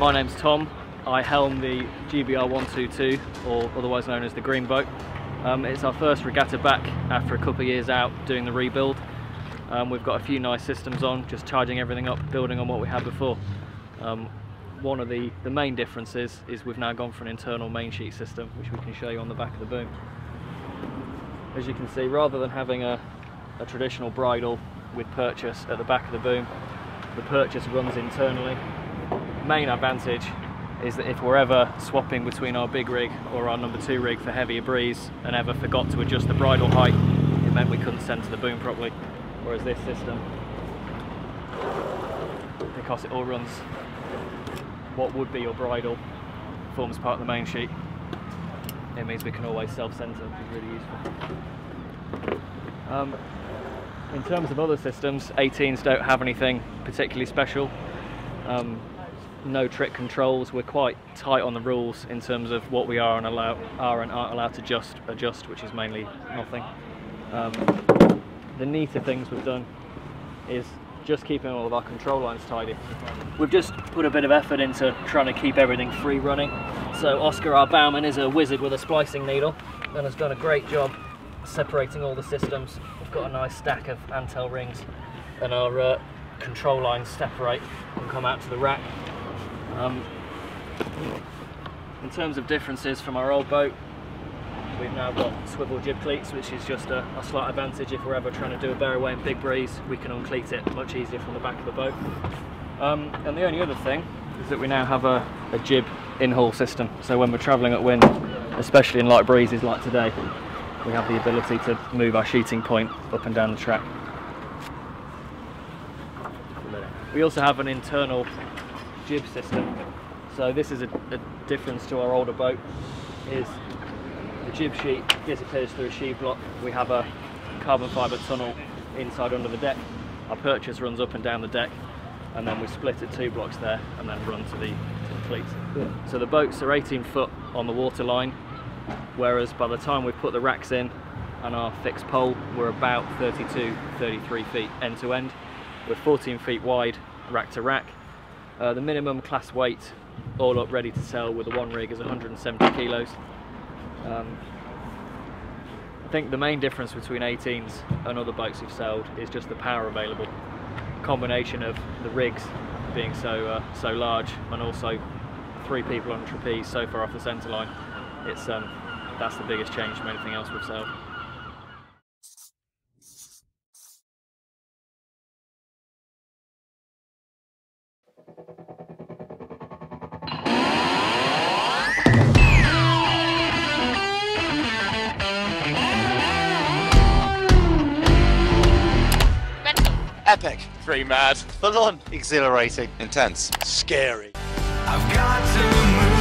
My name's Tom. I helm the GBR 122, or otherwise known as the Green Boat. It's our first regatta back after a couple of years out doing the rebuild. We've got a few nice systems on, just charging everything up, building on what we had before. One of the main differences is we've now gone for an internal main sheet system, which we can show you on the back of the boom. As you can see, rather than having a traditional bridle with purchase at the back of the boom, the purchase runs internally. Main advantage is that if we're ever swapping between our big rig or our number 2 rig for heavier breeze and ever forgot to adjust the bridle height, it meant we couldn't center the boom properly. Whereas this system, because it all runs what would be your bridle, forms part of the main sheet, it means we can always self-center, which is really useful. In terms of other systems, 18s don't have anything particularly special. No trick controls. We're quite tight on the rules in terms of what we are and aren't allowed to adjust, which is mainly nothing. The neater things we've done is just keeping all of our control lines tidy. We've just put a bit of effort into trying to keep everything free running. So Oscar, our bowman, is a wizard with a splicing needle and has done a great job separating all the systems. We've got a nice stack of Antel rings, and our control lines separate and come out to the rack. In terms of differences from our old boat, we've now got swivel jib cleats, which is just a slight advantage. If we're ever trying to do a bear away in big breeze, we can uncleat it much easier from the back of the boat. And the only other thing is that we now have a jib in-haul system. So when we're travelling at wind, especially in light breezes like today, we have the ability to move our sheeting point up and down the track. We also have an internal jib system. So this is a difference to our older boat, is the jib sheet disappears through a sheave block. We have a carbon fibre tunnel inside under the deck. Our purchase runs up and down the deck, and then we split at 2 blocks there and then run to the cleats. So the boats are 18 foot on the water line, whereas by the time we put the racks in and our fixed pole, we're about 32-33 feet end to end. We're 14 feet wide rack to rack. The minimum class weight all up ready to sell with a 1 rig is 170 kilos. I think the main difference between 18s and other boats we've sailed is just the power available. A combination of the rigs being so large, and also 3 people on a trapeze so far off the centre line. It's that's the biggest change from anything else we've sailed. Epic. Pretty mad. Full on. Exhilarating. Intense. Scary. I've got to move.